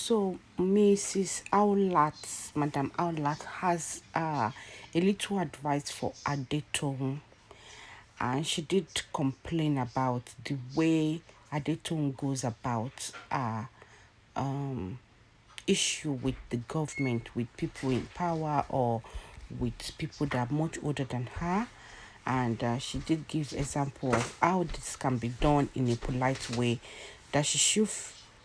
So Mrs. Haolat, Madam Haolat has a little advice for Adetoun, and she did complain about the way Adetoun goes about issue with the government, with people in power, or with people that are much older than her. And she did give example of how this can be done in a polite way, that she should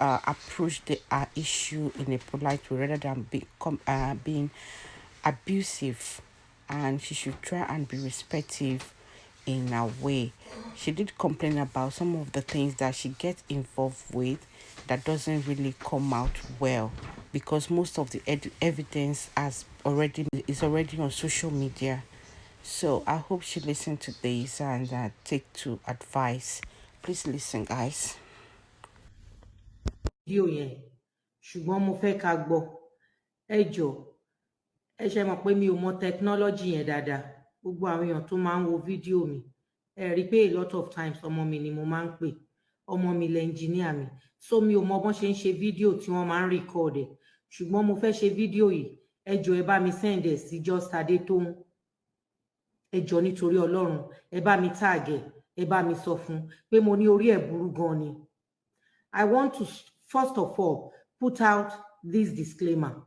approach the issue in a polite way rather than being abusive, and she should try and be respectful in a way. She did complain about some of the things that she gets involved with that doesn't really come out well, because most of the evidence is already on social media. So I hope she listen to this and take to advice. Please listen, guys. Fídíò yẹn ṣùgbọ́n mo fẹ́ ká gbọ́. Ẹ jọ̀ọ́, ẹ ṣe mọ̀ pé mi ò mọ technology yẹn dáadáa. Gbogbo àwọn èèyàn tó máa ń wo fídíò mi, ẹ rí i pé a lot of times ọmọ mi ni mo máa ń pè. Ọmọ mi lẹ engineer mi. So mi ò mọ bọ́n ṣe ń ṣe fídíò tí wọ́n máa ń record ẹ̀. Ṣùgbọ́n mo fẹ́ ṣe fídíò yìí. Ẹ jọ̀ọ́, ẹ bá mi send ẹ̀ sí Just Adetoun. Ẹ jọ̀ọ́ nítorí Ọlọ́run, ẹ bá mi tag ẹ̀, ẹ bá mi sọ fún pé mo ní orí ẹ̀ burú gan ni. I want to first of all put out this disclaimer.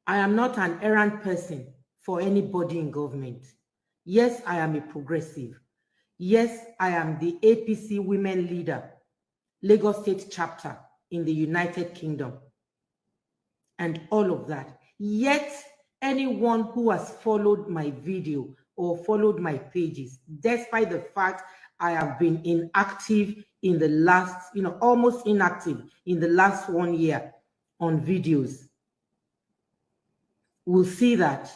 I am not an errand person for anybody in government. Yes, I am a progressive. Yes, I am the APC women leader, Lagos State chapter in the United Kingdom, and all of that. Yet, anyone who has followed my video or followed my pages, despite the fact I have been inactive in the last, almost inactive in the last 1 year on videos, will see that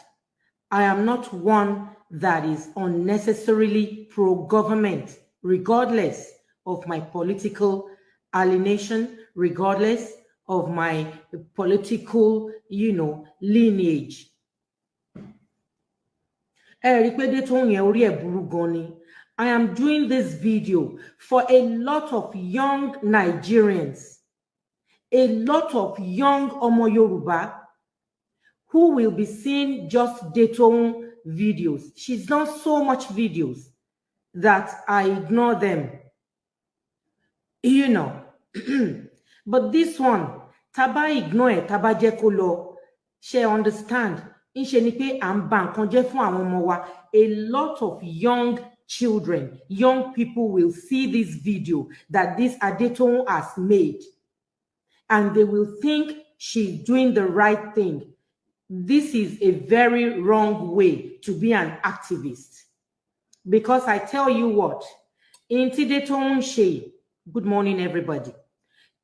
I am not one that is unnecessarily pro-government, regardless of my political alienation, regardless of my political, lineage. I am doing this video for a lot of young Nigerians, a lot of young Omo Yoruba who will be seeing Just Adetoun videos. She's done so much videos that I ignore them. But this one, taba ignore, taba jekolo, she understand. A lot of young children, young people will see this video that this Adetoun has made, and they will think she's doing the right thing. This is a very wrong way to be an activist. Because I tell you what, in Adetoun ṣe, good morning everybody.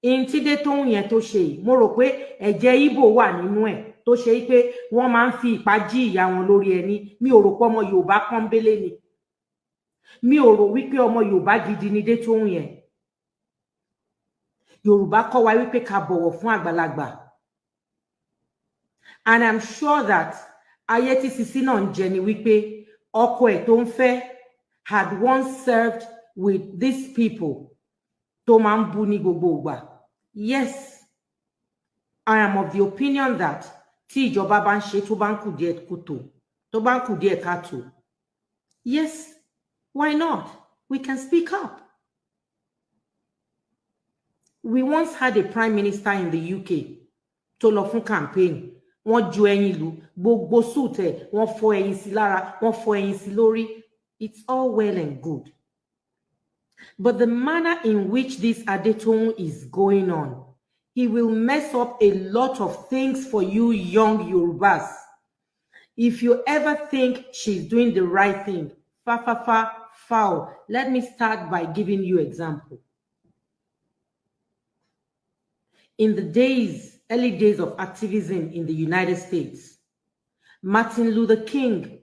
In Adetoun yẹn tó ṣe, mo rò pé ẹ̀jẹ̀ Ìgbò wà nínú ẹ̀ tó ṣe pé wọ́n máa ń fi ìpá jí ìyá wọn lórí ẹni. Mi ò rò pé ọmọ Yorùbá pọ́nbélé ni. Mi ò rò wípé ọmọ Yorùbá gidi ni Adetoun yẹn. Yorùbá kọ́ wa wípé ká bọ̀wọ̀ fún àgbàlagbà. And I'm sure that ayé tí Sisi náà ń jẹ ni wípé ọkọ ẹ̀ tó ń fẹ́ had once served with these people tó máa ń bú ní gbogbo ìgbà. Yes, I am of the opinion that tí ìjọba bá ń ṣe tó bá ń kù díẹ̀ kùtò, tó bá ń kù díẹ̀ káàtó. Yes, why not? We can speak up. We once had a prime minister in the UK tó lọ fún campaign. Wọ́n ju ẹyin lù, gbogbo suit ẹ̀, wọ́n fọ́ ẹyin sí lára, wọ́n fọ́ ẹyin sí lórí. It's all well and good. But the manner in which this Adetoun is going on, he will mess up a lot of things for you young Yorubas. If you ever think she's doing the right thing, foul. Let me start by giving you example. In the early days of activism in the United States, Martin Luther King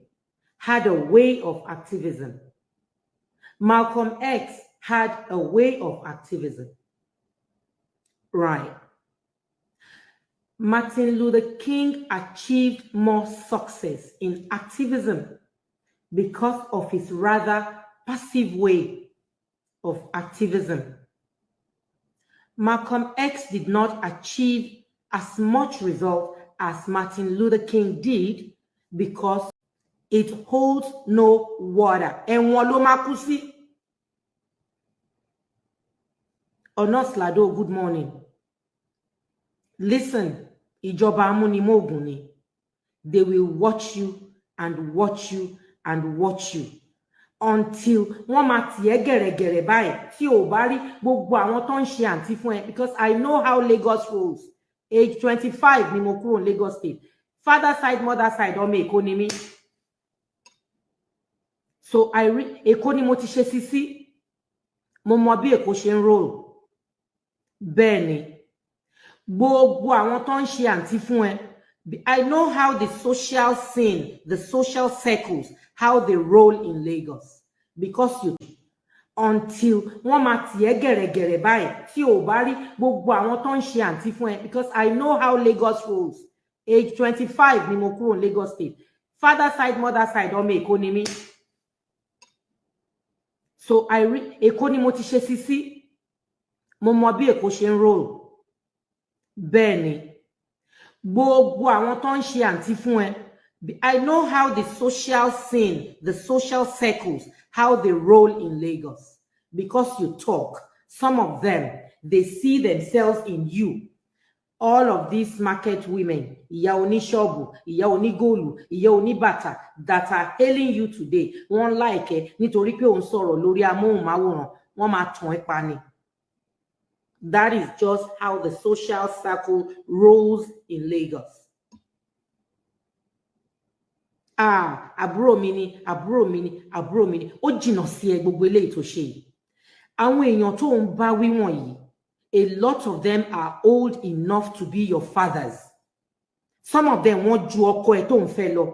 had a way of activism. Malcolm X had a way of activism. Right. Martin Luther King achieved more success in activism because of his rather passive way of activism. Malcolm X did not achieve as much result as Martin Luther King did because it holds no water. Ẹ̀wọ̀n ló máa kú sí. Onoslado, good morning. Listen, ìjọba amúnimóògùn ni. They will watch you and watch you and watch you until wọ́n máa tì ẹ́ gẹ̀rẹ̀gẹ̀rẹ̀ báyìí tí ò bá rí gbogbo àwọn tó ń ṣe àǹtí fún ẹ, because I know how Lagos rolls. Age 25 ni mo kúrò ní Lagos State. Father side, mother side, ọmọ Èkó ni mí. So Èkó ni mo ti ṣe sisi. Mo mọ bí Èkó ṣe ń roll. Bẹ́ẹ̀ ni. Gbogbo àwọn tó ń ṣe àǹtí fún ẹ, I know how the social scene, the social circles, how they roll in Lagos. Because you, until wọ́n máa tì ẹ́ gẹ̀rẹ̀gẹ̀rẹ̀ báyìí tí ò bá rí gbogbo àwọn tó ń ṣe àǹtí fún ẹ, because I know how Lagos rolls. Age 25 ni mo kúrò ní Lagos State. Father side, mother side, ọmọ Èkó ni mí. So Èkó ni mo ti ṣe sisi. Mo mọ bí Èkó ṣe ń roll. Bẹ́ẹ̀ ni. Gbogbo àwọn tó ń ṣe àǹtí fún ẹ, I know how the social scene, the social circles, how they roll in Lagos. Because you talk, some of them, they see themselves in you. All of these market women, ìyá oníṣọ́ọ̀bù, ìyá onígòòlù, ìyá oníbàtà, that are hailing you today, wọ́n like ẹ nítorí pé òun sọ̀rọ̀ lórí amóhùnmáwòrán, wọ́n máa tàn ẹ́ pa ni. That is just how the social circle rolls in Lagos. Àbúrò mi ni, àbúrò mi ni, àbúrò mi ni. Ó jìnnà sí ẹ gbogbo eléyìí tó ṣe yìí. Àwọn èèyàn tó ń bá wí wọ̀nyí, a lot of them are old enough to be your fathers. Some of them wọ́n ju ọkọ ẹ tó ń fẹ́ lọ.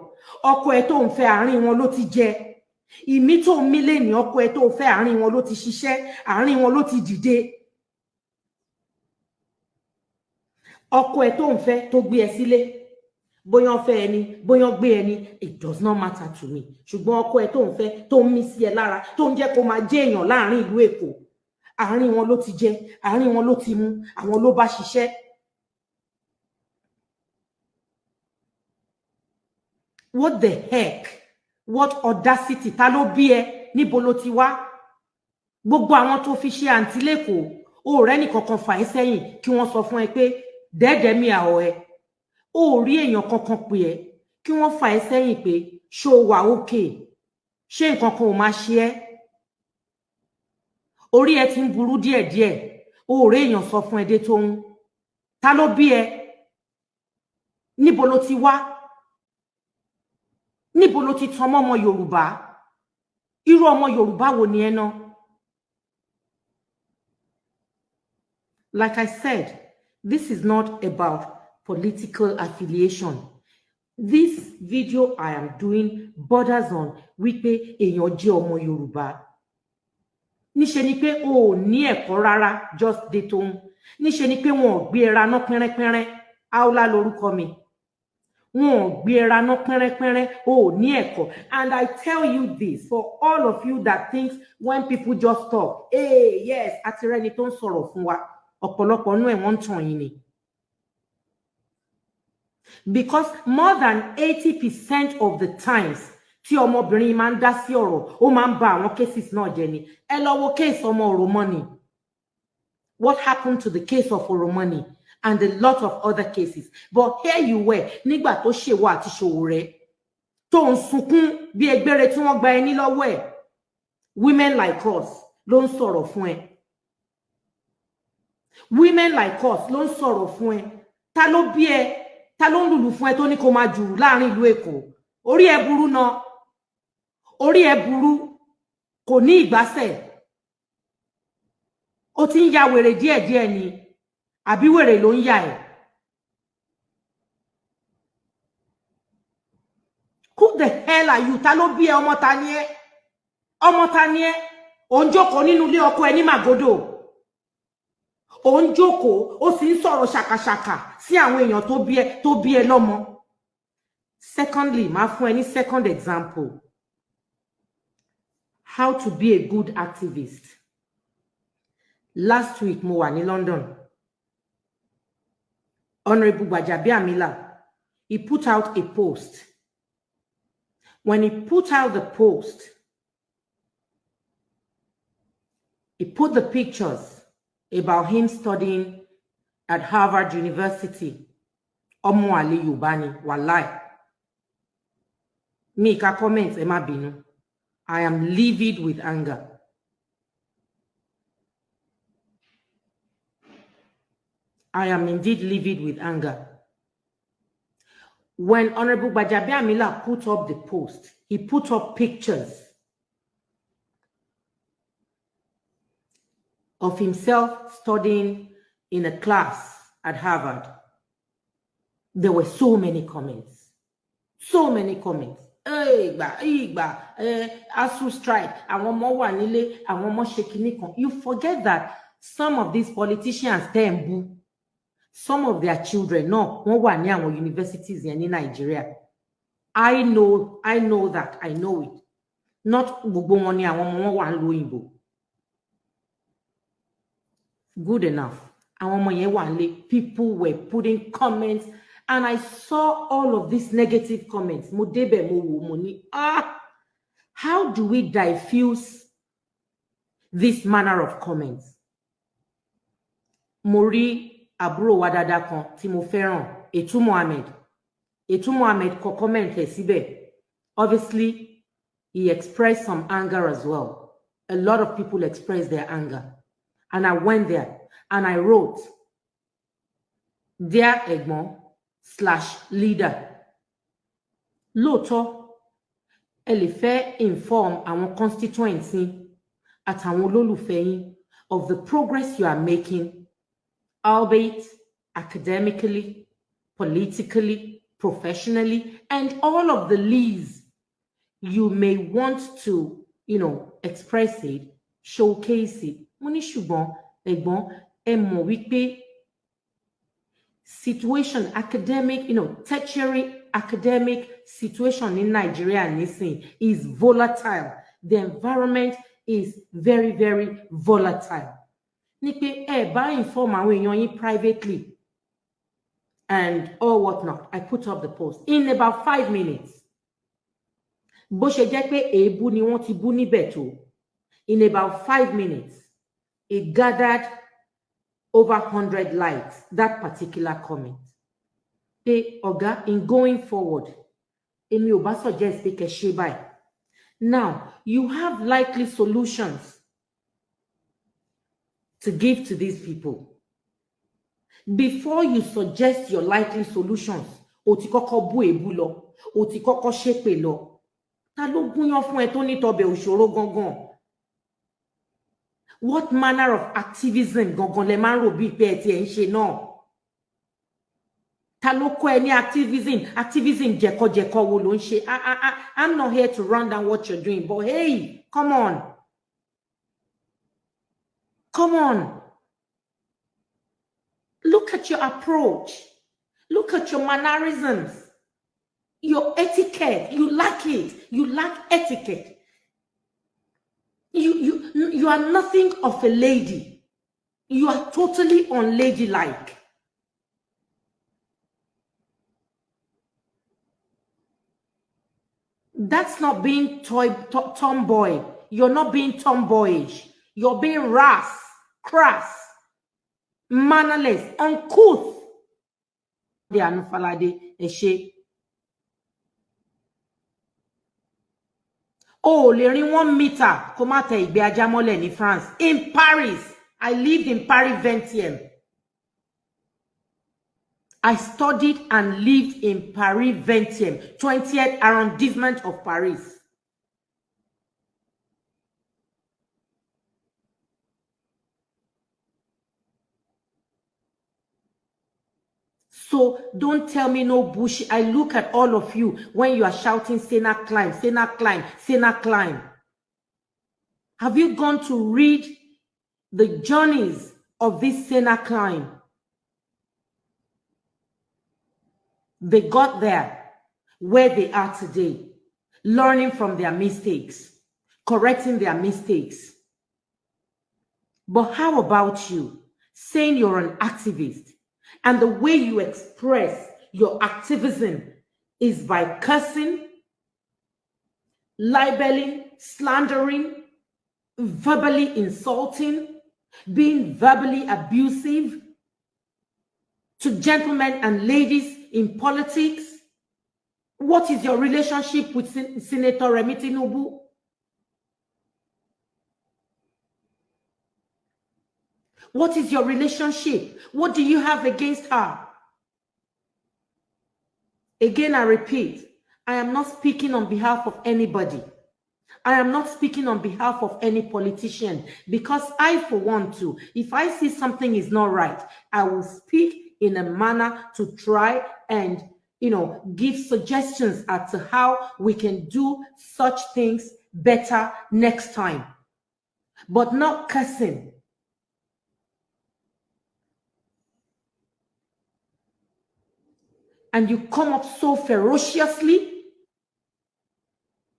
Ọkọ ẹ tó ń fẹ́ àárín wọn ló ti jẹ. Ìmí tó ń mílé ní ọkọ ẹ tó ń fẹ́ àárín wọn ló ti ṣiṣẹ́, àárín wọn ló ti dìde. Ọkọ ẹ tó ń fẹ́ tó gbé ẹ sílé, bóyá ń fẹ́ ẹni, bóyá ń gbé ẹni, it does not matter to me. Ṣùgbọ́n ọkọ ẹ tó ń fẹ́ tó ń mí sí ẹ lára, tó ń jẹ́ kó máa jẹ́ èèyàn láàrin ìlú Èkó, àárín wọn ló ti jẹ, àárín wọn ló ti mú, àwọn ló bá ṣiṣẹ́. What the heck? What audacity? Ta ló bí ẹ? Níbo ló ti wá? Gbogbo àwọn tó fi ṣe àǹtí lẹ́kọ̀ọ́, ó rẹ́ nìkankan fà ẹ́ sẹ́yìn kí wọ́n sọ fún ẹ pé dẹ́ẹ̀dẹ́ mi àwọ̀ ẹ. Ó rí èèyàn kankan pè ẹ́ kí wọ́n fà ẹ́ sẹ́yìn pé ṣó wà ókè, ṣé nǹkan kan ò máa ṣe ẹ́? Orí ẹ ti ń burú díẹ̀díẹ̀, ó rí èèyàn sọ fún ẹdẹ tó ń. Ta ló bí ẹ? Níbo ló ti wá? Níbo ló ti tan mọ́ ọmọ Yorùbá? Irú ọmọ Yorùbá wo ni ẹ náà? Like I said, this is not about political affiliation. This video I am doing borders on wípé èèyàn jẹ́ ọmọ Yorùbá. Níṣe ni pé o ò ní ẹ̀kọ́ rárá, just Adetoun. Níṣe ni pé wọn ò gbé ẹra ná pẹ́rẹ́pẹ́rẹ́, Haolat lórúkọ mi. Wọn ò gbé ẹra ná pẹ́rẹ́pẹ́rẹ́, o ò ní ẹ̀kọ́. And I tell you this for all of you that thinks when people just talk, hey, yes, àti rẹ́ni tó ń sọ̀rọ̀ fún wa, ọ̀pọ̀lọpọ̀ nú ẹ̀ wọ́n ń tàn yín ni. Because more than 80% of the times tí ọmọbìnrin máa ń dá sí ọ̀rọ̀, ó máa ń ba àwọn cases náà jẹ́ ni. Ẹ lọ wo case ọmọ Oromoni. What happened to the case of Oromoni and a lot of other cases? But here you were, nígbà tó ṣèwọ àti Ṣòwòrẹ́, tó ń sunkún bí ẹgbẹ́rẹ́ tí wọ́n gba ẹni lọ́wọ́ ẹ̀. Women like us ló ń sọ̀rọ̀ fún ẹ. Women like us ló ń sọ̀rọ̀ fún ẹ. Ta ló bí ẹ? Ta ló ń lùlù fún ẹ tó ní kó máa jùrù láàrin ìlú Èkó? Orí ẹ burú náà. Orí ẹ burú. Kò ní ìgbásẹ̀. Ó ti ń ya wèrè díẹ̀díẹ̀ ni. Àbí wèrè ló ń ya ẹ̀? Who the hell are you? Ta ló bí ẹ? Ọmọ ta ni ẹ? Ọmọ ta ni ẹ? Ò ń jókòó nínú ilé ọkọ ẹ ní Màgódò. Ó ń jókòó, ó sì ń sọ̀rọ̀ ṣàkàṣàkà sí àwọn èèyàn tó bí ẹ lọ́mọ. Secondly, máa fún ẹ ní second example. How to be a good activist. Last week mo wà ní London. Honorable Gbajabiamila, he put out a post. When he put out the post, he put the pictures about him studying at Harvard University. Omo Ali Yubani, Walai. Mika comments, Emma Binu. I am livid with anger. I am indeed livid with anger. When Honorable Gbajabiamila put up the post, he put up pictures of himself studying in a class at Harvard. There were so many comments. So many comments. ASU strike, you forget that some of these politicians, some of their children, no, universities in Nigeria. I know that. I know it. Not good enough. People were putting comments, and I saw all of these negative comments. How do we diffuse this manner of comments? Mori Abro Wadada kan tí mo fẹ́ràn, Adetoun Mohammed. Adetoun Mohammed ko comment síbẹ̀. Obviously, he expressed some anger as well. A lot of people expressed their anger. And I went there and I wrote, Dear Egbon/leader, lóòótọ́, ẹ lè fẹ́ inform àwọn constituents yín àtàwọn olólùfẹ́ yín of the progress you are making, albeit academically, politically, professionally, and all of the leads you may want to, express it, showcase it. Mo ní ṣùgbọ́n ẹ̀gbọ́n ẹ mọ̀ wípé situation, academic, tertiary academic situation in Nigeria is volatile. The environment is very, very volatile. Ní pé ẹ bá inform àwọn èèyàn yín privately and all whatnot. I put up the post in about 5 minutes. Bó ṣe jẹ́ pé èébú ni wọ́n ti bú níbẹ̀ tó. In about 5 minutes, it gathered over 100 likes, that particular comment. Hey, Oga, in going forward, Emi ò bá suggest pé kẹ́ ṣe báyìí. Now, you have likely solutions to give to these people. Before you suggest your likely solutions, o ti kọ́kọ́ bú èébú lọ, o ti kọ́kọ́ ṣépè lọ. Ta ló gúnyán fún ẹ tó ní tọbẹ̀ òṣòro gangan? What manner of activism gangan lẹ máa ń rò bí pé ẹ ti ẹ̀ ń ṣe náà? Ta ló kọ́ ẹ ní activism jẹ̀kọ̀jẹ̀kọ̀ wo ló ń ṣe? I'm not here to run down what you're doing, but hey, come on. Come on. Look at your approach. Look at your mannerisms. Your etiquette. You lack it. You lack etiquette. You are nothing of a lady. You are totally unladylike. That's not being tomboy. You're not being tomboyish. You're being crass, mannerless, uncouth. They are not falade eshe. Oh, lè rí 1 meter kó má tẹ ìgbé ajá mọ́lẹ̀ ní France. In Paris. I lived in Paris 20e. I studied and lived in Paris 20e, 20th arrondissement of Paris. So don't tell me no bullshit. I look at all of you when you are shouting, Sena climb, Sena climb, Sena climb. Have you gone to read the journeys of this Sena climb? They got there where they are today, learning from their mistakes, correcting their mistakes. But how about you saying you're an activist? And the way you express your activism is by cursing, libeling, slandering, verbally insulting, being verbally abusive to gentlemen and ladies in politics. What is your relationship with Senator Remi Tinubu? What is your relationship? What do you have against her? Again, I repeat, I am not speaking on behalf of anybody. I am not speaking on behalf of any politician, because I, for one, too, if I see something is not right, I will speak in a manner to try and, give suggestions as to how we can do such things better next time, but not cursing. And you come up so ferociously,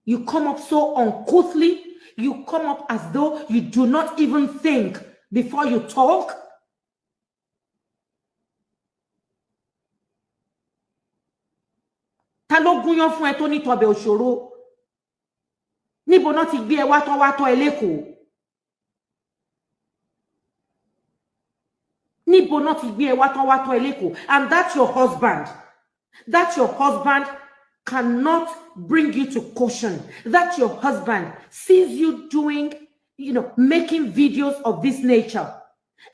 you come up so uncouthly, you come up as though you do not even think before you talk. Ta ló gúnyán fún ẹ tó ní tọbẹ̀ òṣòro? Níbo náà ti gbé ẹ wá tọ́ ẹ lÉkòó? Níbo náà ti gbé ẹ wá tọ́ ẹ lÉkòó? And that's your husband. That your husband cannot bring you to caution. That your husband sees you doing, making videos of this nature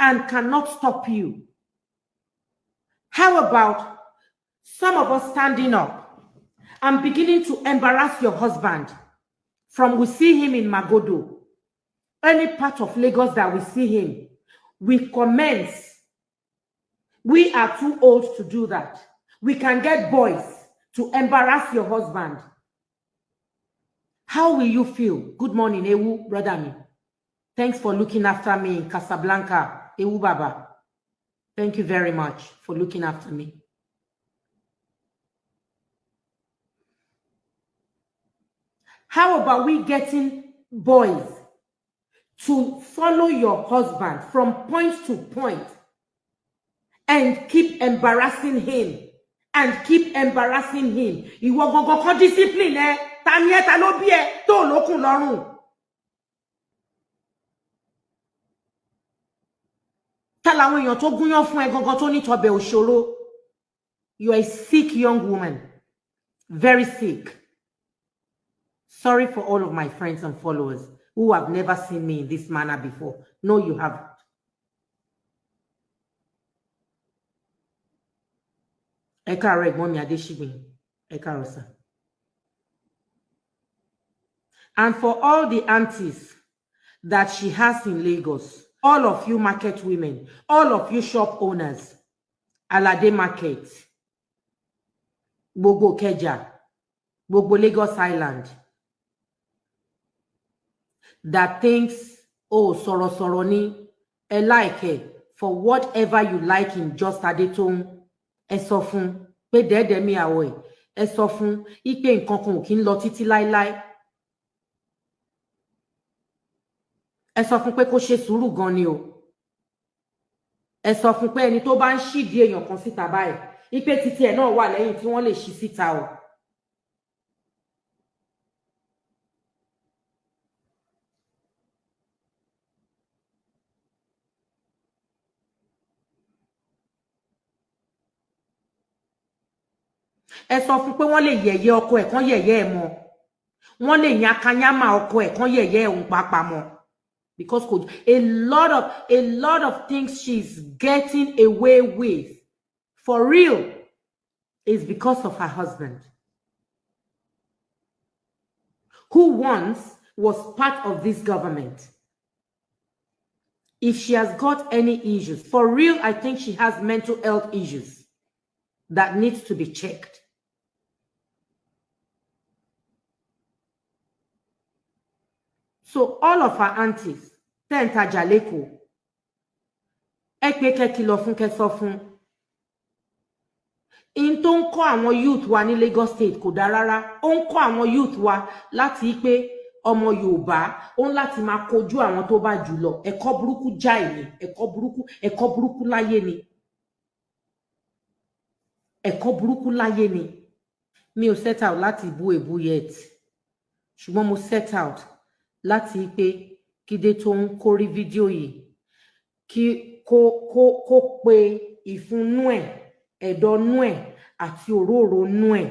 and cannot stop you. How about some of us standing up and beginning to embarrass your husband? From we see him in Magodo, any part of Lagos that we see him, we commence. We are too old to do that. We can get boys to embarrass your husband. How will you feel? Good morning, Ewu, brother me. Thanks for looking after me in Casablanca, Ewu Baba. Thank you very much for looking after me. How about we getting boys to follow your husband from point to point and keep embarrassing him? And keep embarrassing him. Ìwọ gangan kan discipline ẹ. Ta ni ẹ, ta ló bí ẹ tó lókun lọ́rùn? Ta làwọn èèyàn tó gúnyán fún ẹ gangan tó ní tọbẹ̀ òṣòro? You are a sick young woman. Very sick. Sorry for all of my friends and followers who have never seen me in this manner before. No, you haven't. Eka reg mommy Adeshigbe. Eka Rosa. And for all the aunties that she has in Lagos, all of you market women, all of you shop owners, Alade Market, Gbogbo Keja, Gbogbo Lagos Island, that thinks, oh, soro ni, like it, for whatever you like in just Adetoun, ẹ sọ fún pé dẹ́ẹ̀dẹ́ mi àwọ̀ ẹ̀, ẹ sọ fún ipe nǹkan kan ò kí ń lọ títí láíláí. Ẹ sọ fún pé kó ṣe sùúrù gan ni o. Ẹ sọ fún pé ẹni tó bá ń ṣídìí èèyàn kan síta báyìí, ipe títí ẹ̀ náà wà lẹ́yìn tí wọ́n lè ṣí síta o. Ẹ sọ fún pé wọ́n lè yẹ̀yẹ́ ọkọ ẹ̀ kan yẹ̀yẹ́ ẹ̀ mọ́. Wọ́n lè yan akanyama ọkọ ẹ̀ kan yẹ̀yẹ́ òun pàápàá mọ́. Because a lot of things she's getting away with, for real, is because of her husband, who once was part of this government. If she has got any issues, for real, I think she has mental health issues that needs to be checked. So all of her aunties, tenta jaleko, ekpe kilo fun ke so fun. In tó ń kọ́ àwọn youth wa ní Lagos State kò dá rárá. Ó ń kọ́ àwọn youth wa láti pé ọmọ Yorùbá ó ń láti máa kojú àwọn tó bá jù lọ. Ẹ̀kọ́ burúkú jáì ni, ẹ̀kọ́ burúkú láyé ni. ẹ̀kọ́ burúkú láyé ni. Mi ò set out láti bú èbú yet. Ṣùgbọ́n mo set out láti pé kí Adetoun kó rí fídíò yìí, kí kó pe ìfunnú ẹ̀, ẹ̀dọ̀nú ẹ̀ àti òróró nú ẹ̀.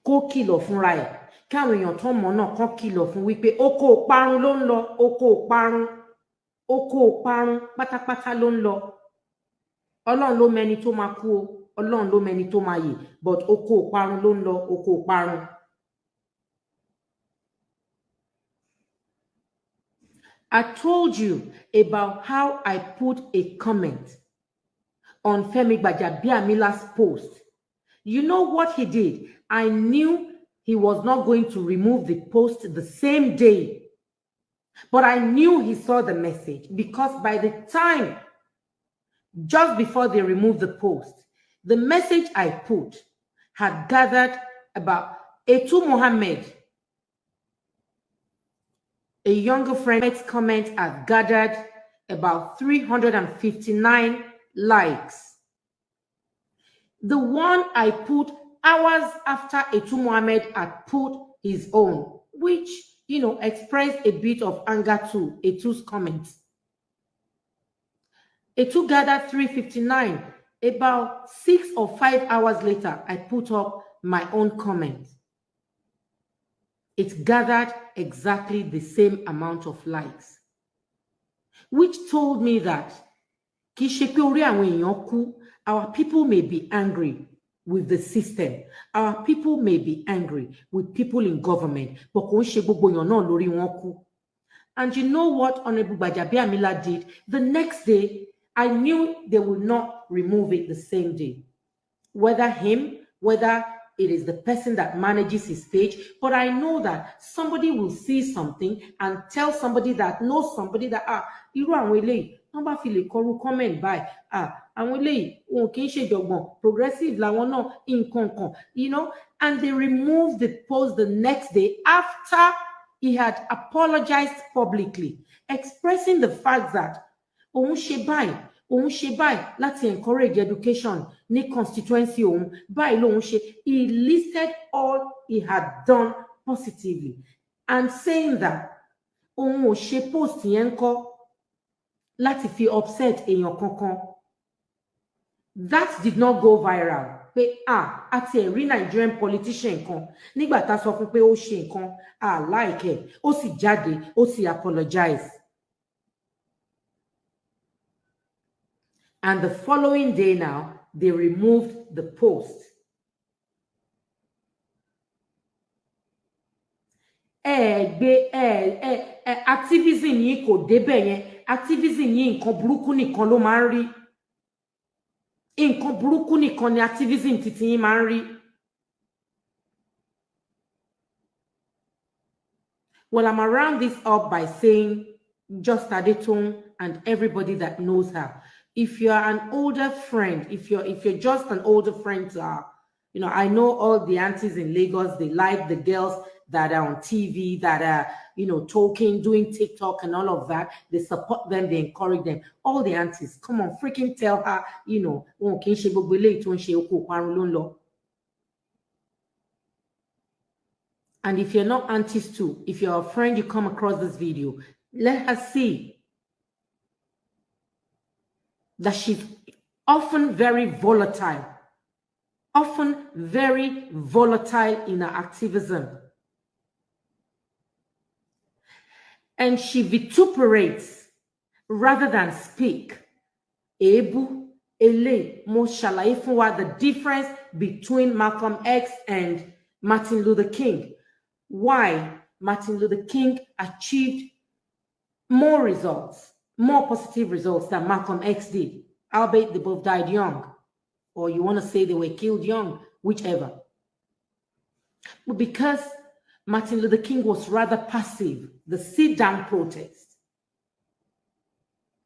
Kó kìlọ̀ fúnra ẹ̀, káwọn èèyàn tó mọ̀ náà kán kìlọ̀ fún wípé oko ìparun ló ń lọ, oko ìparun pátápátá ló ń lọ. Ọlọ́run ló mẹni tó máa kú o, Ọlọ́run ló mẹni tó máa yè, but oko ìparun ló ń lọ, oko ìparun. I told you about how I put a comment on Femi Gbajabiamila's post. You know what he did? I knew he was not going to remove the post the same day. But I knew he saw the message because by the time, just before they removed the post, the message I put had gathered about Adetoun Mohammed, a younger friend's comment had gathered about 359 likes. The one I put hours after Adetoun Mohammed had put his own, which, you know, expressed a bit of anger to Adetoun's comments. Adetoun gathered 359. About 6 or 5 hours later, I put up my own comment. It gathered exactly the same amount of likes, which told me that our people may be angry with the system. Our people may be angry with people in government. And you know what Honorable Gbajabiamila did? The next day, I knew they would not remove it the same day. Whether him, whether it is the person that manages his page, but I know that somebody will see something and tell somebody that knows somebody that, irú àwọn eléyìí, wọ́n bá fi lè kọrú comment by, àwọn eléyìí, wọn kì í ṣe jọ̀gbọ̀n, progressive làwọn náà, nǹkan kan, you know, and they removed the post the next day after he had apologized publicly, expressing the fact that òun ṣe báyìí láti encourage education ní constituency òun, báyìí lòun ṣe. He listed all he had done positively and saying that òun ò ṣe post yẹn kọ́ láti fi upset èèyàn kankan. That did not go viral. Pé àti ẹ̀rí Nigerian politician kan nígbà tá a sọ fún pé ó ṣe nǹkan like ẹ̀, ó sì jáde, ó sì apologize. And the following day now, they removed the post. Activism yìí kò débẹ̀ yẹn. Activism yìí nǹkan burúkú nìkan ló máa ń rí. Nǹkan burúkú nìkan ni activism titi yín máa ń rí. Well, I'm around this up by saying just Adetoun and everybody that knows her. If you're an older friend, if you're just an older friend to her, you know, I know all the aunties in Lagos, they like the girls that are on TV, that are, you know, talking, doing TikTok and all of that. They support them, they encourage them. All the aunties, come on, freaking tell her, you know, and if you're not aunties too, if you're a friend, you come across this video, let her see that she's often very volatile in her activism. And she vituperates rather than speak. Ebu, ele, mo ṣàlàyé fún wa the difference between Malcolm X and Martin Luther King. Why Martin Luther King achieved more results, more positive results than Malcolm X did, albeit they both died young, or you want to say they were killed young, whichever. But because Martin Luther King was rather passive, the sit-down protest,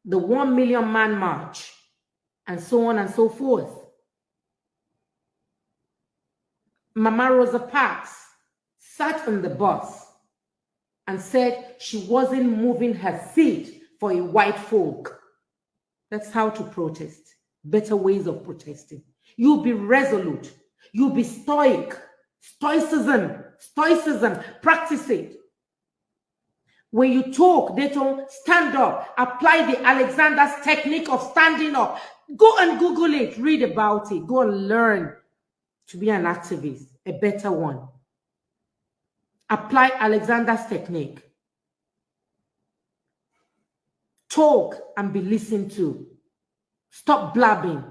the 1 million man march, and so on and so forth. Mama Rosa Parks sat on the bus and said she wasn't moving her seat for a white folk. That's how to protest. Better ways of protesting. You'll be resolute. You'll be stoic. Stoicism. Practice it. When you talk, they don't stand up. Apply the Alexander's technique of standing up. Go and Google it. Read about it. Go and learn to be an activist, a better one. Apply Alexander's technique. Talk and be listened to. Stop blabbing.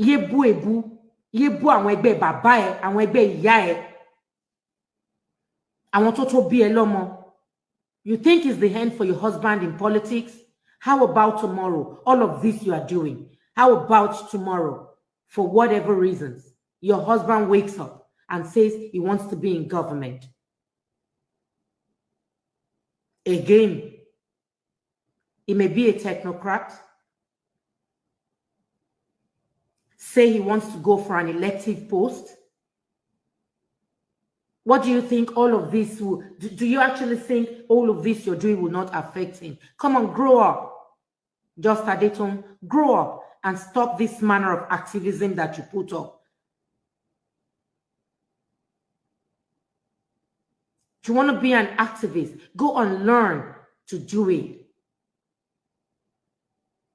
Yebu ebu. Yebu àwọn ẹgbẹ́ bàbá ẹ, àwọn ẹgbẹ́ ìyá ẹ. Àwọn tó tó bí ẹ lọ́mọ. You think it's the end for your husband in politics? How about tomorrow? All of this you are doing. How about tomorrow? For whatever reasons, your husband wakes up and says he wants to be in government. Again, he may be a technocrat. Say he wants to go for an elective post. What do you think all of this will, do you actually think all of this you're doing will not affect him? Come on, grow up. Just Adetoun, grow up and stop this manner of activism that you put up. If you want to be an activist, go and learn to do it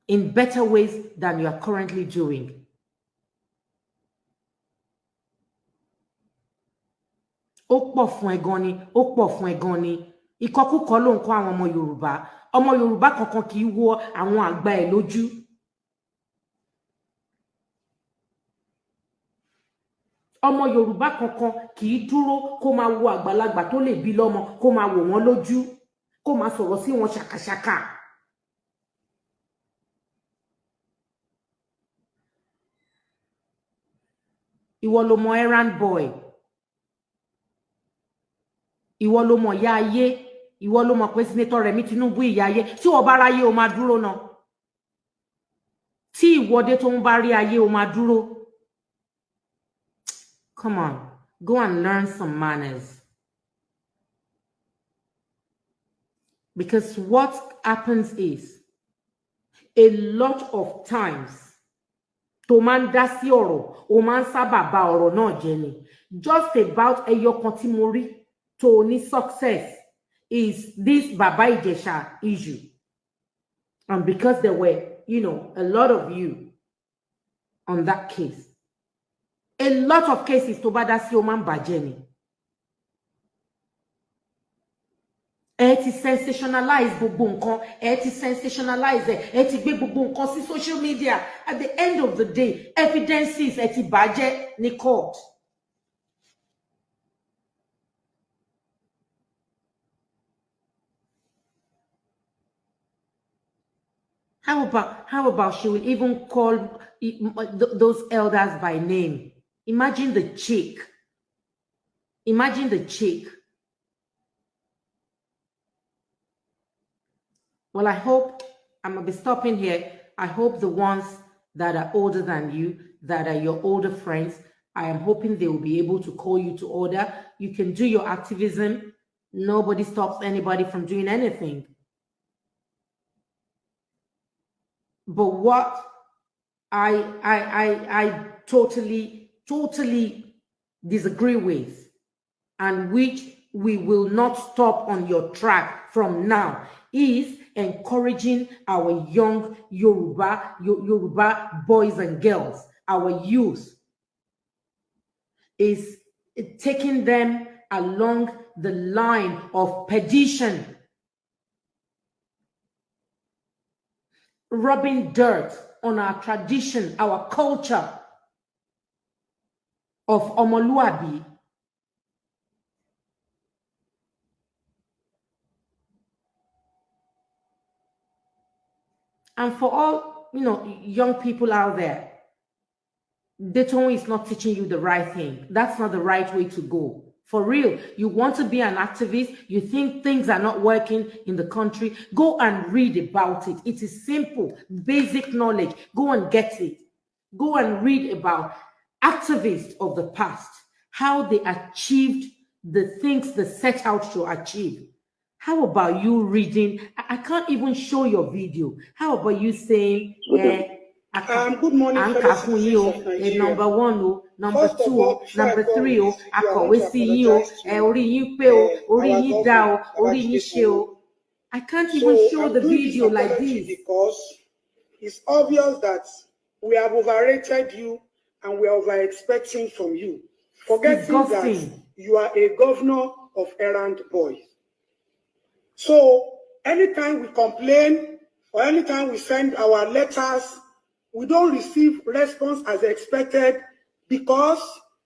in better ways than you are currently doing. Ó pọ̀ fún ẹ gan ni, ó pọ̀ fún ẹ gan ni. Ìkọkúkọ ló ń kọ́ àwọn ọmọ Yorùbá. Ọmọ Yorùbá kankan kì í wo àwọn àgbà ẹ̀ lójú. Ọmọ Yorùbá kankan kì í dúró kó máa wo àgbàlagbà tó lè bí lọ́mọ, kó máa wò wọ́n lójú, kó máa sọ̀rọ̀ sí wọn ṣàkàṣàkà. Ìwọ ló mọ errand boy. Ìwọ ló mọ̀ ìyá ayé, ìwọ ló mọ̀ pé Senator Remi Tinubu ìyá ayé, tí o bá ráyé o máa dúró náà. Tí ìwọ́de tó ń bá rí ayé o máa dúró. Come on, go and learn some manners. Because what happens is, a lot of times, tó máa ń dá sí ọ̀rọ̀, o máa ń sábà ba ọ̀rọ̀ náà jẹ́ ni. Just about ẹyọ kan tí mo rí to any success is this Baba Ijesha issue. And because there were, a lot of you on that case. A lot of cases to bada si o man bajeni. Ẹ ti sensationalize gbogbo nǹkan, ẹ ti sensationalize ẹ ti gbé gbogbo nǹkan sí social media. At the end of the day, evidences ẹ ti bàjẹ́ ní court. How about she will even call those elders by name? Imagine the chick. Imagine the chick. Well, I hope, I'm going to be stopping here. I hope the ones that are older than you, that are your older friends, I am hoping they will be able to call you to order. You can do your activism. Nobody stops anybody from doing anything. But what I totally disagree with, and which we will not stop on your track from now, is encouraging our young Yoruba boys and girls, our youth, is taking them along the line of perdition, rubbing dirt on our tradition, our culture of Omoluabi. And for all, young people out there, Adetoun is not teaching you the right thing. That's not the right way to go. For real, you want to be an activist, you think things are not working in the country, go and read about it. It is simple, basic knowledge. Go and get it. Go and read about activists of the past, how they achieved the things they set out to achieve. How about you reading? I can't even show your video. How about you saying, good morning, fellow citizens of Nigeria. number one, number First of two, all, number three, I want to apologize to our governor, I can't even show the video like this. Because it's obvious that we have overrated you and we are over-expecting from you. Forgetting that you are a governor of errand boys. So anytime we complain or anytime we send our letters, we don't receive response as expected because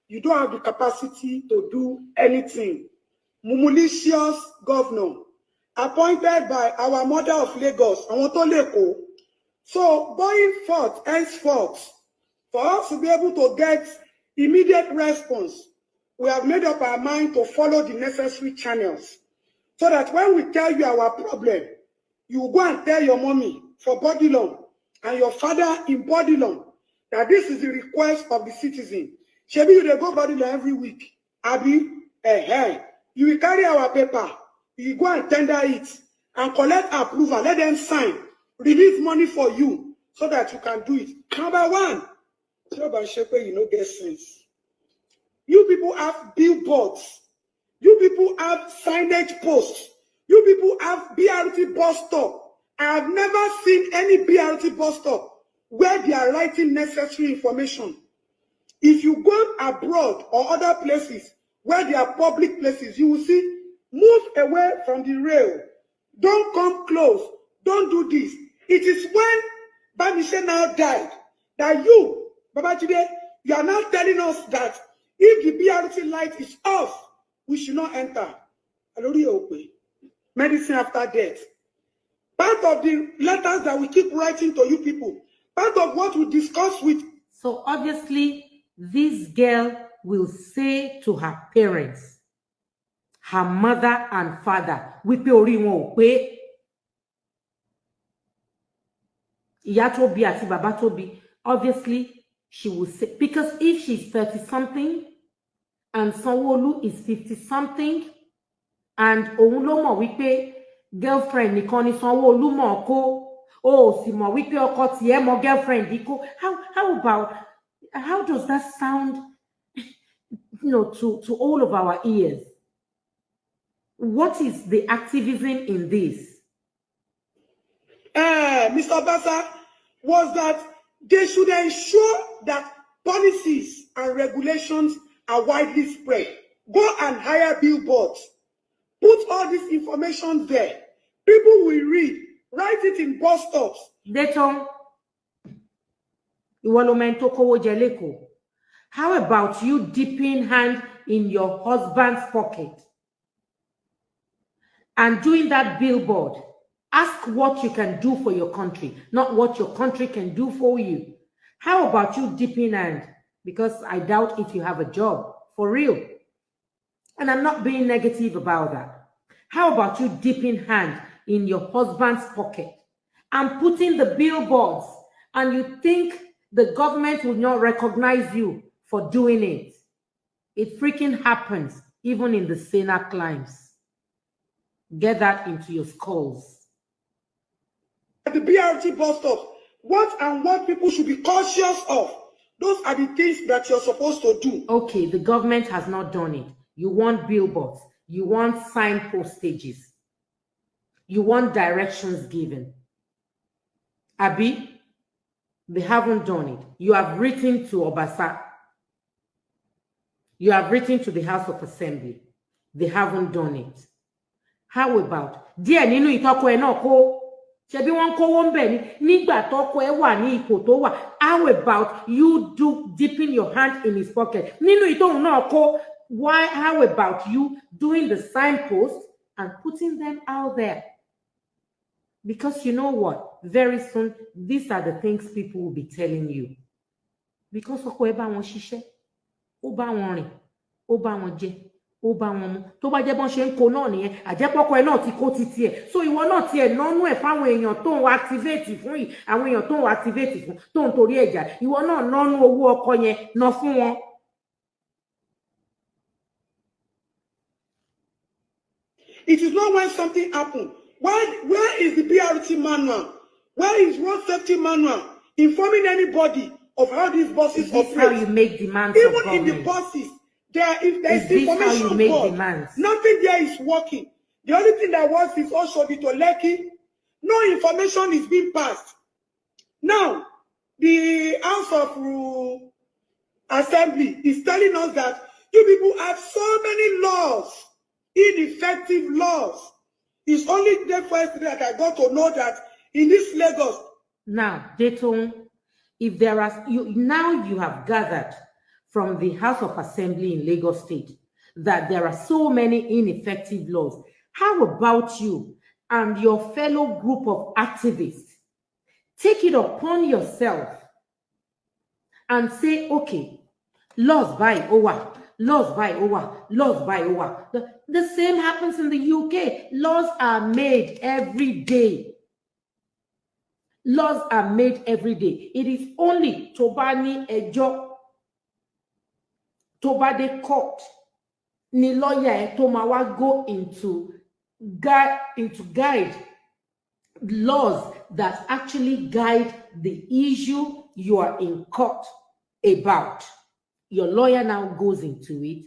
you don't have the capacity to do anything. Mumulicious governor, appointed by our mother of Lagos, Awotoleko. So going forth, henceforth, for us to be able to get immediate response, we have made up our mind to follow the necessary channels. So that when we tell you our problem, you go and tell your mommy for Bodilon and your father in Bodilon that this is the request of the citizen. Shebi, you dey go Bodilon every week. Abi, you will carry our paper, you go and tender it and collect approval, let them sign, release money for you so that you can do it. Number one, you no get sense. You people have billboards. You people have signage posts. You people have BRT bus stop. I have never seen any BRT bus stop where they are writing necessary information. If you go abroad or other places where they are public places, you will see, move away from the rail. Don't come close. Don't do this. It is when Bamise now died that you, Babajide, you are now telling us that if the BRT light is off, we should not enter. Medicine after death. Part of the letters that we keep writing to you people, part of what we discuss with. So obviously, this girl will say to her parents, her mother and father, wípé orí wọn ò pé. Ìyá tó bí àti bàbá tó bí, obviously, she will say, because if she's 30-something and Sanwo-Olu is 50-something, and òun ló mọ̀ wípé girlfriend nìkan ni Sanwo-Olu mọ̀ kó, ó sì mọ̀ wípé ọkọ tiẹ̀ mọ̀ girlfriend yìí kó. How does that sound, to all of our ears? What is the activism in this? Mr. Basa, was that they should ensure that policies and regulations are widely spread. Go and hire billboards. Put all this information there. People will read. Write it in bus stops. Adetoun, how about you dipping hand in your husband's pocket and doing that billboard? Ask what you can do for your country, not what your country can do for you. How about you dipping hand? Because I doubt if you have a job, for real. And I'm not being negative about that. How about you dipping hand in your husband's pocket and putting the billboards, and you think the government will not recognize you for doing it? It freaking happens even in the saner climes. Get that into your skulls. At the BRT bus stop, what people should be cautious of. Those are the things that you're supposed to do. Okay, the government has not done it. You want billboards. You want sign postages. You want directions given. Abi, they haven't done it. You have written to Obasa. You have written to the House of Assembly. They haven't done it. How about díẹ̀ nínú ìtọ́kọ ẹ̀ náà kó? Ṣebí wọ́n kówó ń bẹ̀ ni nígbà tọ́kọ ẹ̀ wà ní ipò tó wà. How about you dipping your hand in his pocket? Nínú ìtọ́hún náà kó. How about you doing the signposts and putting them out there? Because you know what? Very soon, these are the things people will be telling you. Because ọkọ ẹ̀ bá wọn ṣiṣẹ́, ó bá wọn rìn, ó bá wọn jẹ, ó bá wọn mu. Tó bá jẹ́ bọ́n ṣe ń kó náà nìyẹn, àjẹpọ́kọ ẹ̀ náà ti kó títí ẹ̀. So ìwọ náà tiẹ̀ nánú ẹ̀ fáwọn èèyàn tó ń activate fún yìí, àwọn èèyàn tó ń activate fún, tó ń torí ẹ̀jà. Ìwọ náà nánú owó ọkọ yẹn ná fún wọn. It is not when something happens. Where is the BRT manual? Where is road safety manual informing anybody of how these buses operate? Is this how you make demands Even of government? in the buses, if there is this how you information make board, demands? nothing there is working. The only thing that works is Oshodi to Lekki. No information is being passed. Now, the House of Assembly is telling us that you people have so many laws, ineffective laws. It's only therefore yesterday that I got to know that in this Lagos. Now, Adetoun, if there are you have gathered from the House of Assembly in Lagos State that there are so many ineffective laws. How about you and your fellow group of activists take it upon yourself and say, okay, laws by OWA, laws by OWA, laws by OWA. The same happens in the UK. Laws are made every day. Laws are made every day. It is only Tobani Ejo, Tobade Court, ni lawyer Tomawa go into guide laws that actually guide the issue you are in court about. Your lawyer now goes into it.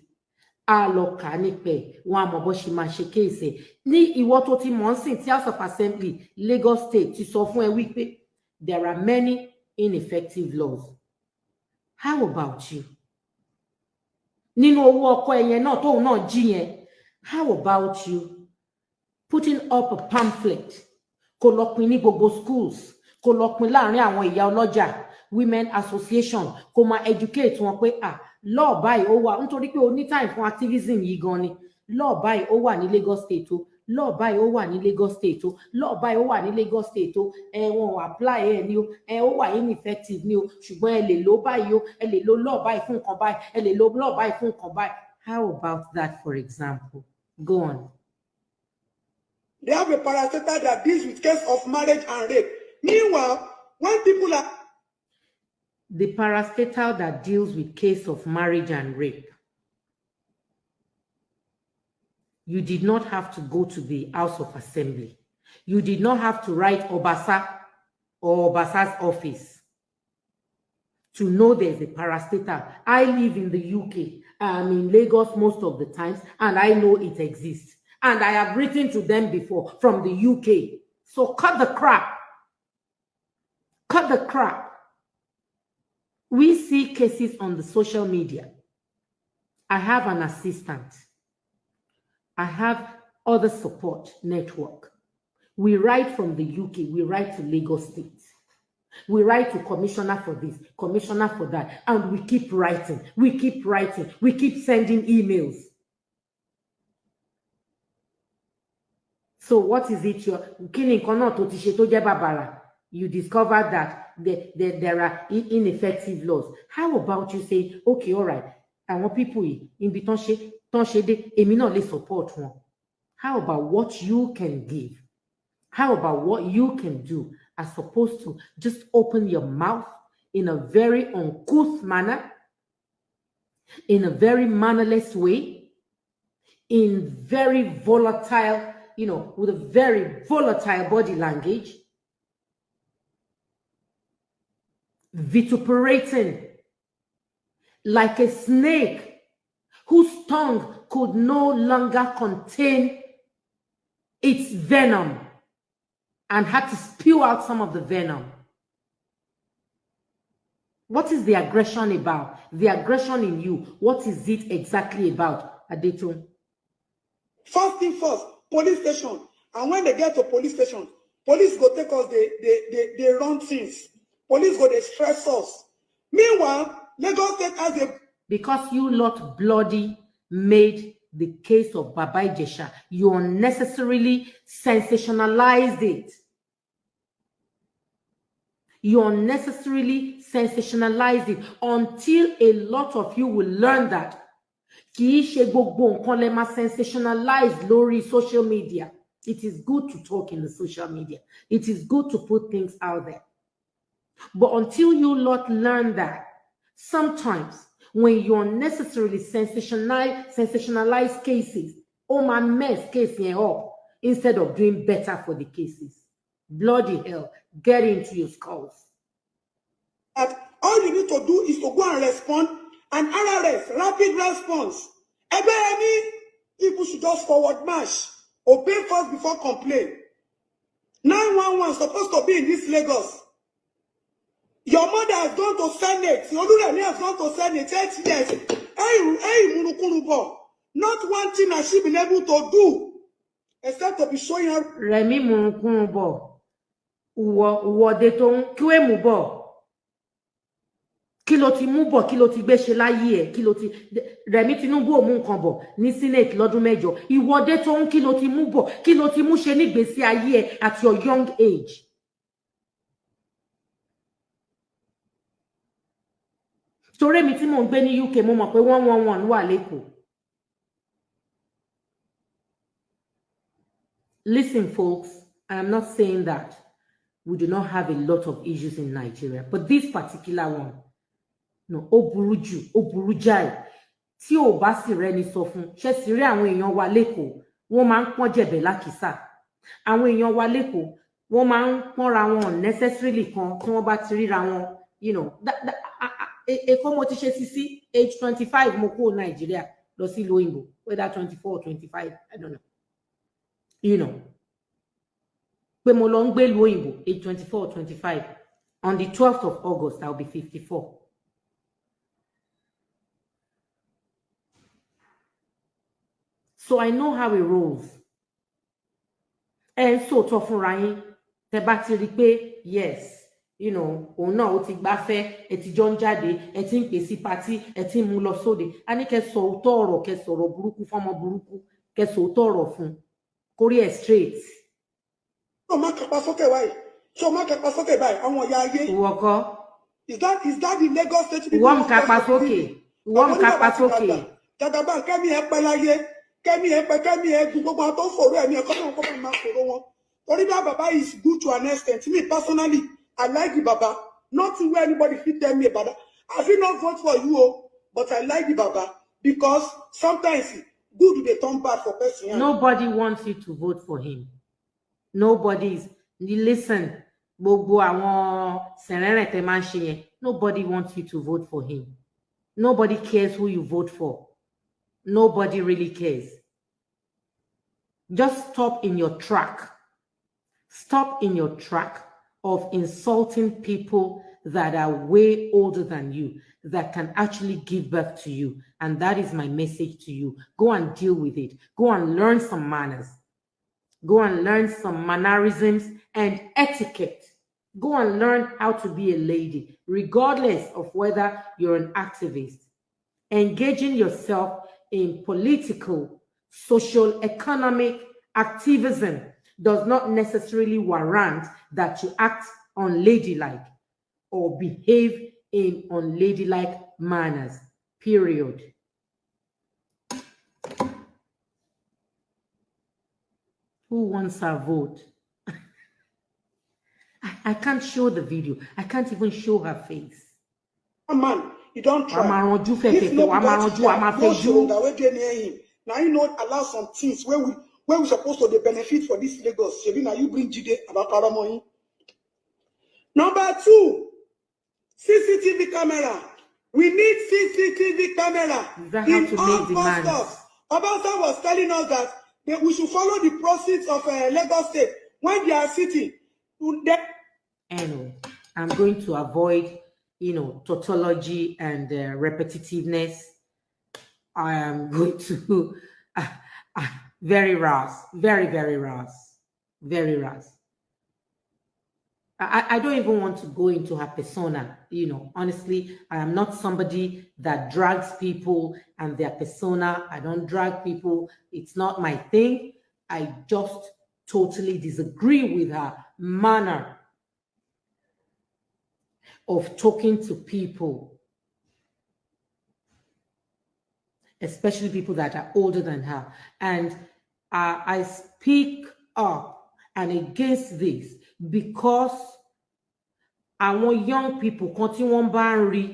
Aloka nipe wọn àmọ́ bó ṣe máa ṣe kéèsì ní ìwọ tó ti mọ̀ ń sìn tí House of Assembly Lagos State ti sọ fún ẹ wípé there are many ineffective laws. How about you? Nínú owó ọkọ ẹyẹn náà tóun náà jí yẹn, how about you putting up a pamphlet kó lọ pín ní gbogbo schools, kó lọ pín láàrin àwọn ìyá ọlọ́jà, women association, kó máa educate wọn pé law báyìí ó wà nítorí pé o ní time fún activism yìí gan ni. Law báyìí ó wà ní Lagos State o, law báyìí ó wà ní Lagos State o, law báyìí ó wà ní Lagos State o, wọn ò apply ẹ ní o, ó wà ineffective ní o, ṣùgbọ́n ẹ lè lo báyìí o, ẹ lè lo law báyìí fún nǹkan báyìí, ẹ lè lo law báyìí fún nǹkan báyìí. How about that, for example? Go on. They have a parastatal that deals with case of marriage and rape. Meanwhile, when people are... The parastatal that deals with case of marriage and rape. You did not have to go to the House of Assembly. You did not have to write Obasa or Obasa's office to know there's a parastatal. I live in the UK. I'm in Lagos most of the times, and I know it exists. And I have written to them before from the UK. So cut the crap. Cut the crap. We see cases on the social media. I have an assistant. I have other support network. We write from the UK. We write to Lagos State. We write to commissioner for this, commissioner for that. And we keep writing. We keep writing. We keep sending emails. So what is it? You discover that there are ineffective laws. How about you say, okay, all right, I want people in Bitonche, support one. How about what you can give? How about what you can do as opposed to just open your mouth in a very uncouth manner, in a very mannerless way, in very volatile, with a very volatile body language, vituperating like a snake whose tongue could no longer contain its venom and had to spew out some of the venom. What is the aggression about? The aggression in you, what is it exactly about, Adetoun? First thing first, police station. And when they get to police station, police go take us, they run things. Police go, they stress us. Meanwhile, Lagos State has a... Because you lot bloody made the case of Baba Ijesha, you unnecessarily sensationalized it. You unnecessarily sensationalized it until a lot of you will learn that sensationalized lórí social media. It is good to talk in the social media. It is good to put things out there. But until you lot learn that, sometimes when you unnecessarily sensationalize cases, ó máa mess case yẹn up instead of doing better for the cases. Bloody hell, get into your skulls. That all you need to do is to go and respond, and RRS, rapid response. People should just forward march. Obey first before complain. 911 supposed to be in this Lagos. Your mother has gone to Senate. Your Oluremi has gone to Senate 8 years. Not one thing has she been able to do except to be showing her. Remi Munukunubo. Uwo Adetoun kí wé mú bọ̀. Kí ló ti mú bọ̀, kí ló ti gbé ṣe láyé ẹ̀, kí ló ti Rẹ̀mí Tinubu ò mú nǹkan bọ̀ ní Senate lọ́dún mẹ́jọ. Ìwọ Adetoun kí ló ti mú bọ̀, kí ló ti mú ṣe nígbésí ayé ẹ̀ at your young age. Torí mi tí mò ń gbé ní UK mo mọ̀ pé 111 wà lÉkòó. Listen, folks, I'm not saying that we do not have a lot of issues in Nigeria, but this particular one, no, ó burú jù, ó burú jáì. Tí ò bá sì rẹ́ni sọ fún, ṣé sì rí àwọn èèyàn wa lÉkòó, wọ́n máa ń pọ́n jẹ̀bẹ̀ lákìsà. Àwọn èèyàn wa lÉkòó, wọ́n máa ń pọ́nra wọn unnecessarily kan tí wọ́n bá ti ríra wọn, you know. Èkó mo ti ṣe sí age 25 mo kúrò Nigeria lọ sí ìlú òyìnbó, whether 24 or 25, I don't know. You know. Pé mo lọ ń gbé ìlú òyìnbó age 24 or 25. On the 12th of August, I'll be 54. So I know how it rolls. And so to fúnra yín, tẹ́ bá ti rí pé yes, you know, òun náà ó ti gbáfẹ́, ẹ ti jọ ń jáde, ẹ ti ń pè sí party, ẹ ti ń mú lọ sóde. A ní kẹ́ sọ òótọ́ ọ̀rọ̀, kẹ́ sọ̀rọ̀ burúkú fọ́mọ burúkú, kẹ́ sọ òótọ́ ọ̀rọ̀ fún. Kórí ẹ̀ straight. So má kapa sókè báyìí. So má kapa sókè báyìí. Àwọn ìyá ayé. Ìwọ kọ́. Is that the Lagos State people? Ìwọ kapa sókè. Ìwọ kapa sókè. Jagaban kẹ́mi ẹ pẹ́ láyé. Kẹ́mi ẹ pẹ́ kẹ́mi ẹ gun gbogbo àwọn tó fòrò ẹ̀mí ẹ̀kọ́ náà kọ́ máa fòrò wọn. Torí bí Baba is good to an extent. Me personally, I like the Baba. Nothing where anybody fit tell me about that. I will not vote for you, but I like the Baba because sometimes good they turn bad for person. Nobody wants you to vote for him. Nobody's. Listen, gbogbo àwọn sẹ̀rẹ̀rẹ̀ tẹ́ máa ń ṣe yẹn. Nobody wants you to vote for him. Nobody cares who you vote for. Nobody really cares. Just stop in your track. Stop in your track of insulting people that are way older than you, that can actually give birth to you. And that is my message to you. Go and deal with it. Go and learn some manners. Go and learn some mannerisms and etiquette. Go and learn how to be a lady, regardless of whether you're an activist. Engaging yourself in political, social, economic activism does not necessarily warrant that you act unladylike or behave in unladylike manners, period. Who wants our vote? I can't show the video. I can't even show her face. Man, you don't try. Now you know allow some things where we supposed to benefit for this Lagos. Now you bring Jide about Paramoy. Number 2, CCTV camera. We need CCTV camera. In all bus stops. Obasa was telling us that we should follow the proceeds of Lagos State when they are sitting. Anyway, I'm going to avoid, tautology and repetitiveness. I am going to very Ras, very, very Ras, very Ras. I don't even want to go into her persona. Honestly, I am not somebody that drags people and their persona. I don't drag people. It's not my thing. I just totally disagree with her manner of talking to people, especially people that are older than her. And I speak up and against this because àwọn young people kan tí wọ́n bá ń rí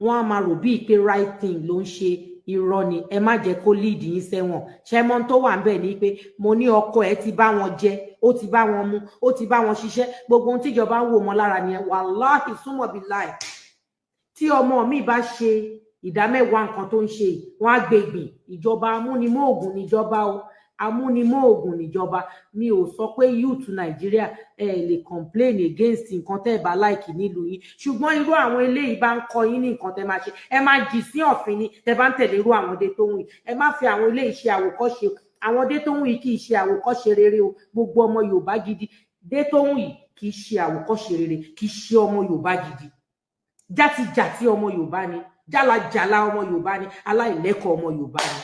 wọ́n á máa rò bíi pé right thing ló ń ṣe irọ́ ni, ẹ má jẹ́ kó lead yín sẹ́wọ̀n. Ṣẹ́mọ́ tó wà ńbẹ̀ ni pé mo ní ọkọ ẹ ti bá wọn jẹ, ó ti bá wọn mu, ó ti bá wọn ṣiṣẹ́, gbogbo ohun tíjọba ń wò mọ́ lára nìyẹn. Wàláhì súnmọ́ bí láì. Tí ọmọ mi bá ṣe ìdámẹ́wàá nǹkan tó ń ṣe, wọ́n á gbé gbìn. Ìjọba amúnimóògùn níjọba o, amúnimóògùn níjọba. Mi ò sọ pé youth Nàìjíríà lè complain against nǹkan tẹ́ ẹ bá like nílùú yín, ṣùgbọ́n irú àwọn eléyìí bá ń kọ yín ní nǹkan tẹ́ máa ṣe, ẹ máa jì sí ọ̀fìn ni tẹ́ bá ń tẹ̀lé irú àwọn Adetoun yìí. Ẹ má fi àwọn eléyìí ṣe àwòkọ́ṣe. Àwọn Adetoun yìí kì í ṣe àwòkọ́ṣe rere o. Gbogbo ọmọ Yorùbá gidi, Adetoun yìí kì í ṣe àwòkọ́ṣe rere, kì í ṣe ọmọ Yorùbá gidi. Játijàti ọmọ Yorùbá ni, jálajàla ọmọ Yorùbá ni, aláìlẹ́kọ̀ọ́ ọmọ Yorùbá ni.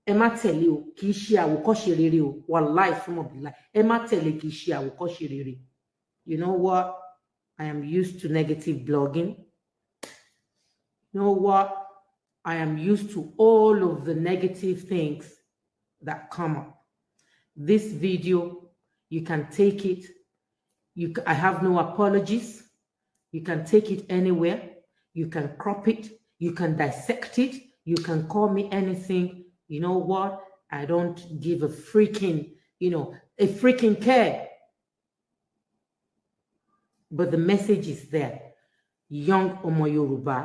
Ẹ má tẹ̀lé o, kì í ṣe àwòkọ́ṣe rere o. Wàláì súnmọ́ bíláì. Ẹ má tẹ̀lé, kì í ṣe àwòkọ́ṣe rere. You know what? I am used to negative blogging. You know what? I am used to all of the negative things that come up. This video, you can take it. I have no apologies. You can take it anywhere. You can crop it. You can dissect it. You can call me anything. You know what? I don't give a freaking, a freaking care. But the message is there. Young ọmọ Yorùbá,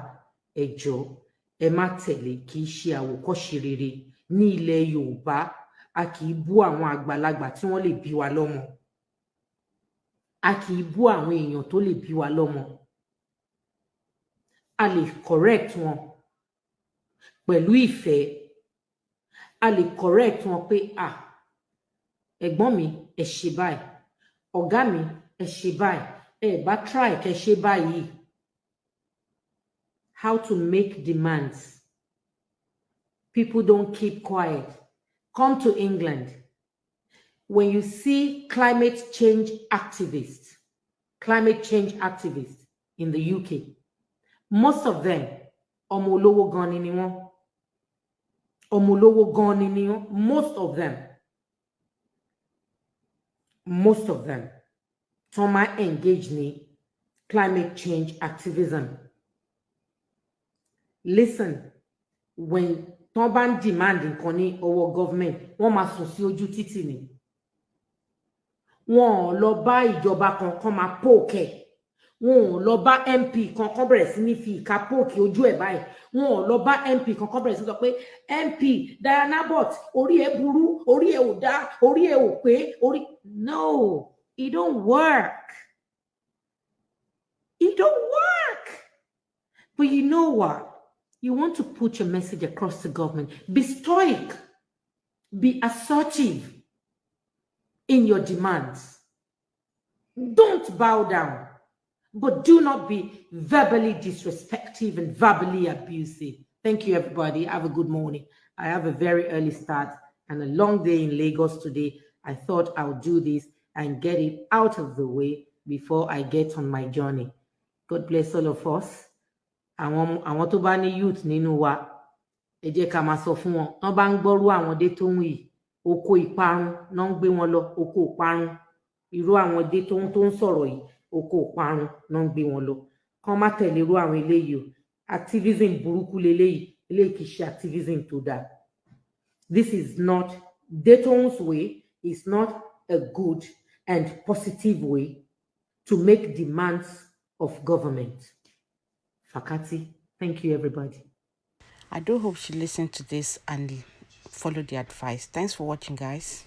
ẹ jọ̀ọ́, ẹ má tẹ̀lé, kì í ṣe àwòkọ́ṣe rere. Ní ilẹ̀ Yorùbá, a kì í bú àwọn àgbàlagbà tí wọ́n lè bí wa lọ́mọ. A kì í bú àwọn èèyàn tó lè bí wa lọ́mọ. A lè correct wọn pẹ̀lú ìfẹ́. A lè correct wọn pé ẹ̀gbọ́n mi ẹ ṣe báyìí, ọ̀gá mi ẹ ṣe báyìí, ẹ bá try kẹ́ ṣe báyìí. How to make demands. People don't keep quiet. Come to England. When you see climate change activists in the UK, most of them, ọmọ olówó gan ni wọ́n. Ọmọ olówó gan ni wọ́n. Most of them. Tó máa engage ní climate change activism. Listen, when tó bá ń demand nǹkan ní ọwọ́ government, wọ́n máa sùn sí ojú títì ni. Wọ́n lọ bá ìjọba kankan máa poke. Wọ́n lọ bá MP kankan bẹ̀rẹ̀ sí ní fi ìka poke ojú ẹ̀ báyìí. Wọ́n lọ bá MP kankan bẹ̀rẹ̀ sí sọ pé MP Diana Bott, orí ẹ̀ burú, orí ẹ̀ ò dá, orí ẹ̀ ò pé, orí. No, it don't work. It don't work. But you know what? You want to put your message across the government. Be stoic. Be assertive in your demands. Don't bow down. But do not be verbally disrespectful and verbally abusive. Thank you, everybody. Have a good morning. I have a very early start and a long day in Lagos today. I thought I would do this and get it out of the way before I get on my journey. God bless all of us. Àwọn tó bá ní youth nínú wa, ẹ jẹ́ ká máa sọ fún wọn. Wọ́n bá ń gbọ́rú àwọn Adetoun yìí, oko ìparun náà ń gbé wọn lọ, oko ìparun. Irú àwọn Adetoun tó ń sọ̀rọ̀ yìí, oko ìparun náà ń gbé wọn lọ. Kán má tẹ̀lé irú àwọn eléyìí o. Activism burúkú leléyìí, eléyìí kì í ṣe activism tó dáa. This is not, Adetoun's way is not a good and positive way to make demands of government. Fakati, thank you, everybody. I do hope she listened to this and follow the advice. Thanks for watching, guys.